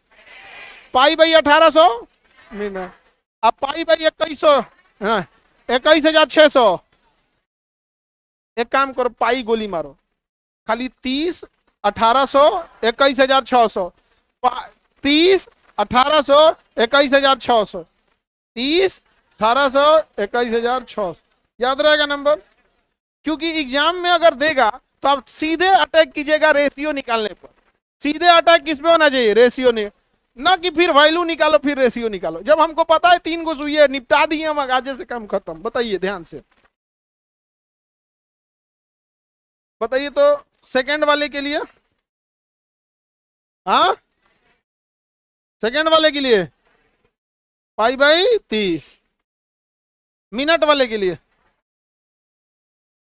पाई/1800 मीना। अब पाई/2100, हाँ, 21,600। एक काम करो, पाई गोली मारो, खाली 30, 1800, 21,600। 30, 1800, 21,600। 30, 1800, 21,600। याद रहेगा नंबर? क्योंकि एग्जाम में अगर देगा तो आप सीधे अटैक कीजिएगा रेशियो निकालने पर। सीधे अटैक किस पे होना चाहिए? रेशियो ने, ना कि फिर वैल्यू निकालो फिर रेशियो निकालो। जब हमको पता है 3 गो सुई है, निपटा दिए हम, आगे से काम खत्म। बताइए ध्यान से, बताइए तो सेकंड वाले के लिए। हाँ, सेकंड वाले के लिए पाई/30। मिनट वाले के लिए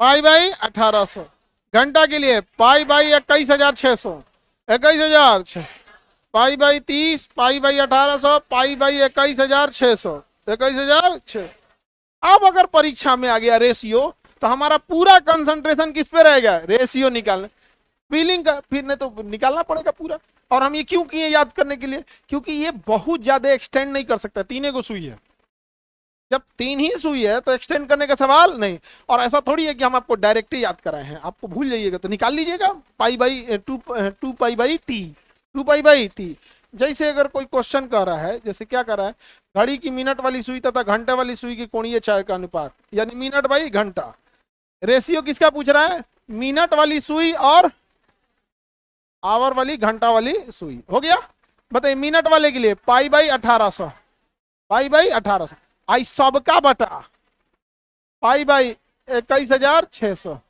पाई/1800। घंटा के लिए पाई/21,600। 21,000। पाई/30, पाई/1800, पाई/21,600। 21,600। अब अगर परीक्षा में आ गया रेशियो, तो हमारा पूरा कंसंट्रेशन किस पे रहेगा? रेशियो निकालने। फीलिंग का फिर नहीं तो निकालना पड़ेगा पूरा। और हम ये क्यों किए? याद करने के लिए, क्योंकि ये बहुत ज्यादा एक्सटेंड नहीं कर सकता। 3 गो सुई है, जब 3 ही सुई है तो एक्सटेंड करने का सवाल नहीं। और ऐसा थोड़ी है कि हम आपको डायरेक्ट ही याद कराए हैं, आपको भूल जाइएगा तो निकाल लीजिएगा। पाई/2 पाई/टी, 2 पाई/टी। जैसे अगर कोई क्वेश्चन कर रहा है, जैसे क्या कर रहा है, घड़ी की मिनट वाली सुई तथा घंटे वाली सुई की कोणीय चाल का अनुपात, यानी मिनट/घंटा। रेशियो किसका पूछ रहा है? मिनट वाली सुई और आवर वाली, घंटा वाली सुई। हो गया? बताइए, मिनट वाले के लिए पाई/1800, पाई/1800। आई सबका बटा पाई/21,600,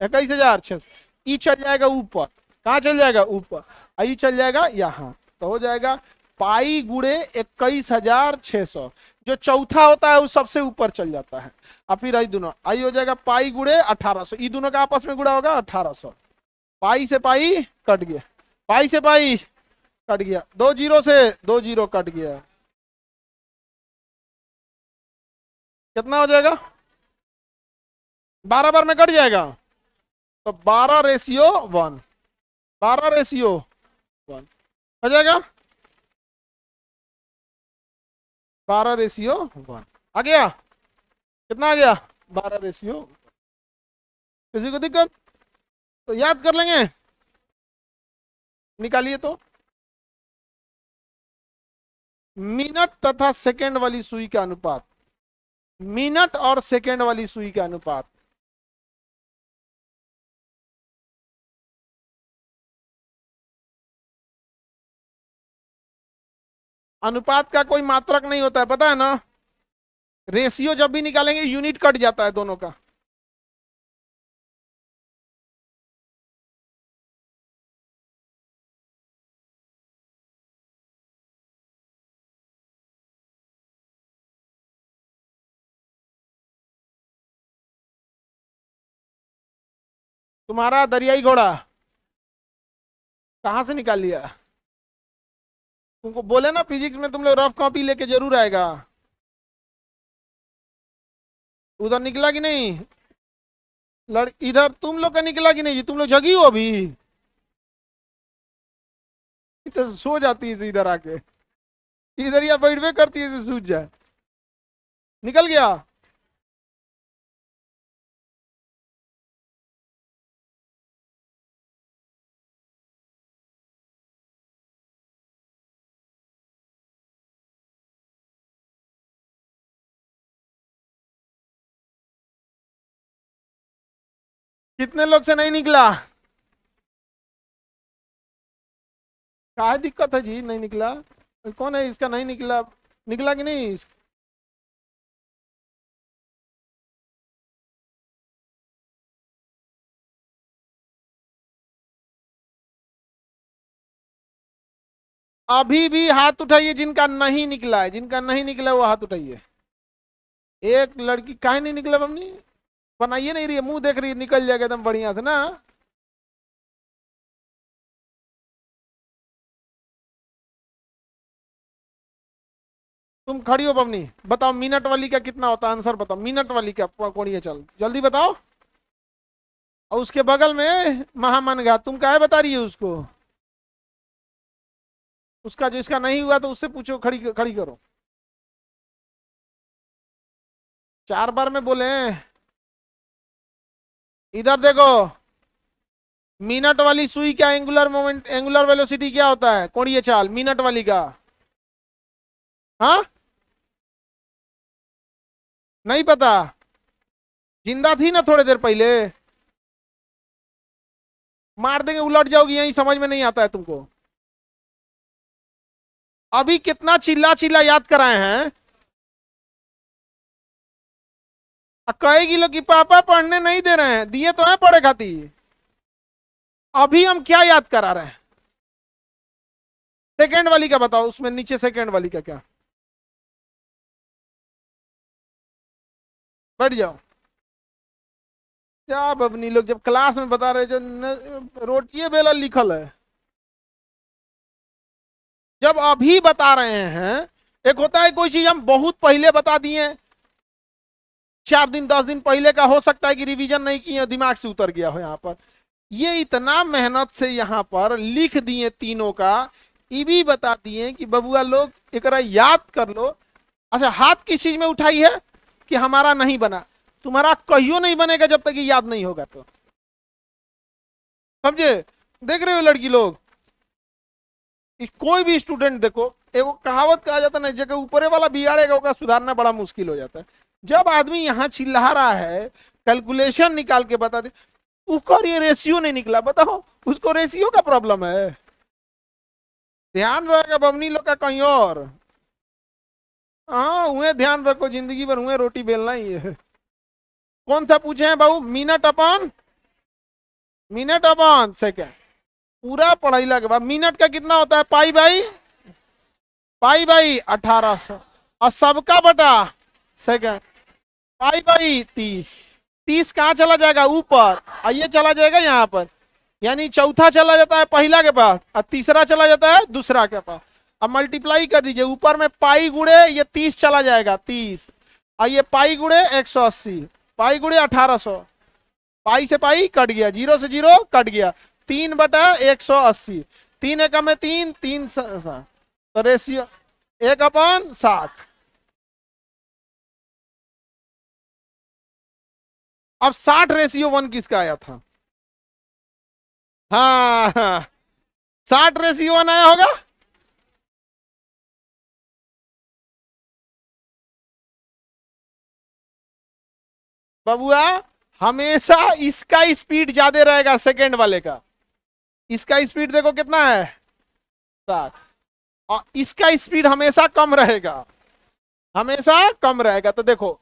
21,600। ई चल जाएगा ऊपर। कहाँ चल जाएगा? ऊपर। आई चल जाएगा यहाँ, तो हो जाएगा पाई × 21,600। जो चौथा होता है वो सबसे ऊपर चल जाता है। अब फिर आई दोनों, आई हो जाएगा पाई × 1800। ई दोनों का आपस में गुणा होगा 1800। पाई से पाई कट गया, पाई से पाई कट गया, 2 जीरो से 2 जीरो कट गया। कितना हो जाएगा? 12 बार में कट जाएगा, तो 12/1। 12/1 हो जाएगा। 12/1 आ गया। कितना आ गया? 12/। किसी को दिक्कत? तो याद कर लेंगे। निकालिए तो। मिनट तथा सेकंड वाली सुई का अनुपात, मिनट और सेकंड वाली सुई का अनुपात। अनुपात का कोई मात्रक नहीं होता है, पता है ना। रेशियो जब भी निकालेंगे यूनिट कट जाता है दोनों का। तुम्हारा दरियाई घोड़ा कहाँ से निकाल लिया? तुमको बोले ना फिजिक्स में तुम लोग रफ कॉपी लेके जरूर आएगा। उधर निकला कि नहीं? इधर तुम लोग का निकला कि नहीं जी? तुम लोग जगी हो अभी? इधर सो जाती है इधर आके, इधर या बैठवे करती है सूझ जाए। निकल गया। कितने लोग से नहीं निकला? क्या दिक्कत है जी, नहीं निकला? कौन है इसका नहीं निकला? निकला कि नहीं? अभी भी हाथ उठाइए जिनका नहीं निकला है, जिनका नहीं निकला वो हाथ उठाइए। एक लड़की काहे नहीं निकला मम्मी? बनाइए नहीं रही है, मुंह देख रही है, निकल जाएगा एकदम बढ़िया से ना। तुम खड़ी हो बमनी, बताओ मिनट वाली का कितना होता है, आंसर बताओ मिनट वाली का कौन है, चल जल्दी बताओ। और उसके बगल में महामन गा, तुम काहे बता रही है उसको? उसका जो इसका नहीं हुआ तो उससे पूछो, खड़ी खड़ी करो। 4 बार में बोले। इधर देखो, मिनट वाली सुई का एंगुलर मोमेंट, एंगुलर वेलोसिटी क्या होता है कोणीय चाल मिनट वाली का? हाँ, नहीं पता? जिंदा थी ना थोड़ी देर पहले। मार देंगे उलट जाओगी, यही समझ में नहीं आता है तुमको। अभी कितना चिल्ला चिल्ला याद कराए हैं। कहेगी लोग कि पापा पढ़ने नहीं दे रहे हैं, दिए तो है पढ़े खातिर। अभी हम क्या याद करा रहे हैं? सेकेंड वाली का बताओ, उसमें नीचे सेकेंड वाली का क्या? बैठ जाओ। क्या बबनी लोग जब क्लास में बता रहे, जो रोटिए बेला लिखल है, जब अभी बता रहे हैं। एक होता है कोई चीज हम बहुत पहले बता दिए, 4 दिन 10 दिन पहले का, हो सकता है कि रिवीजन नहीं किए, दिमाग से उतर गया हो। यहाँ पर ये इतना मेहनत से यहाँ पर लिख दिए तीनों का, ये भी बता दिए कि बबुआ लोग एक याद कर लो। अच्छा, हाथ किस चीज में उठाई है कि हमारा नहीं बना? तुम्हारा कहियो नहीं बनेगा जब तक ये याद नहीं होगा तो। समझे? देख रहे हो लड़की लोग, कोई भी स्टूडेंट देखो, एगो कहावत कहा जाता ना, जगह ऊपरे वाला बिगाड़ेगा ओका सुधारना बड़ा मुश्किल हो जाता है। जब आदमी यहाँ चिल्ला रहा है, कैलकुलेशन निकाल के बता दे, उसका ये रेशियो नहीं निकला, बताओ उसको रेशियो का प्रॉब्लम है। ध्यान रहेगा बमनी लोग का कहीं और। हाँ, उन्हें ध्यान रखो, जिंदगी भर उन्हें रोटी बेलना ही है। कौन सा पूछे हैं बाबू? Minute upon second. पूरा पढ़ाई के बाद मिनट का कितना होता है? पाई बाई 1800, और सबका बटा सेकेंड, पाई बाई 30। 30 कहाँ चला जाएगा? ऊपर, और ये चला जाएगा यहाँ पर, यानी चौथा चला जाता है पहला के पास, और तीसरा चला जाता है दूसरा के पास। अब मल्टीप्लाई कर दीजिए, ऊपर में पाई गुड़े ये 30 चला जाएगा, 30, और ये पाई गुड़े 180, पाई गुड़े 1800, पाई से पाई कट गया, जीरो से जीरो कट गया, 3/180, 3 एकम में 3, 3 तो रेशियो 1/60। अब 60:1 किसका आया था? हाँ, 60:1 आया होगा। बबुआ, हमेशा इसका स्पीड ज्यादा रहेगा सेकेंड वाले का। इसका स्पीड देखो कितना है, 60। और इसका स्पीड हमेशा कम रहेगा, हमेशा कम रहेगा। तो देखो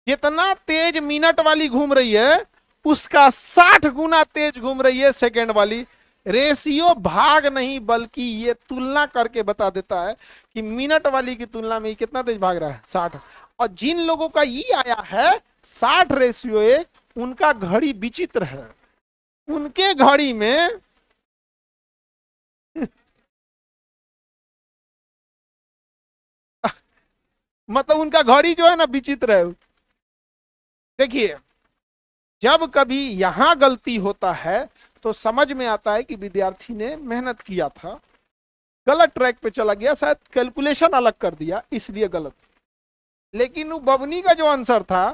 जितना तेज मिनट वाली घूम रही है उसका 60 गुना तेज घूम रही है सेकंड वाली। रेशियो भाग नहीं बल्कि ये तुलना करके बता देता है कि मिनट वाली की तुलना में ये कितना तेज भाग रहा है, 60। और जिन लोगों का ये आया है 60:1, उनका घड़ी विचित्र है। उनके घड़ी में मतलब उनका घड़ी जो है ना विचित्र है। देखिए जब कभी यहां गलती होता है तो समझ में आता है कि विद्यार्थी ने मेहनत किया था, गलत ट्रैक पे चला गया, शायद कैलकुलेशन अलग कर दिया इसलिए गलत। लेकिन वो बबनी का जो आंसर था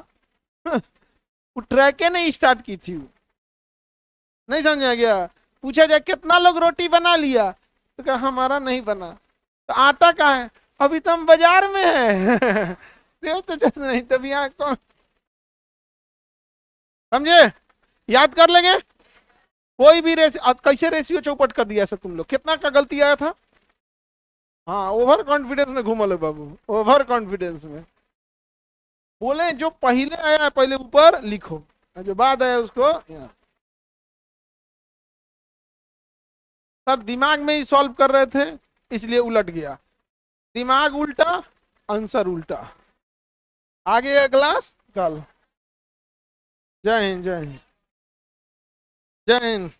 वो ट्रैके नहीं स्टार्ट की थी वो। नहीं समझा गया। पूछा जाए कितना लोग रोटी बना लिया तो कहा हमारा नहीं बना। तो आटा कहाँ है, अभी तो हम बाजार में है तो जैसे नहीं तभी यहाँ कौन, समझे, याद कर लेंगे। कोई भी कैसे रेशियो चौपट कर दिया ऐसा तुम लोग, कितना का गलती आया था। हाँ ओवर कॉन्फिडेंस में घूमल है बाबू, ओवर कॉन्फिडेंस में। बोले जो पहले आया है पहले ऊपर लिखो, जो बाद आया उसको यहाँ। सर दिमाग में ही सॉल्व कर रहे थे इसलिए उलट गया, दिमाग उल्टा आंसर उल्टा। आगे क्लास कल। जय हिंद, जय हिंद, जय हिंद,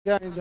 जय हिंद।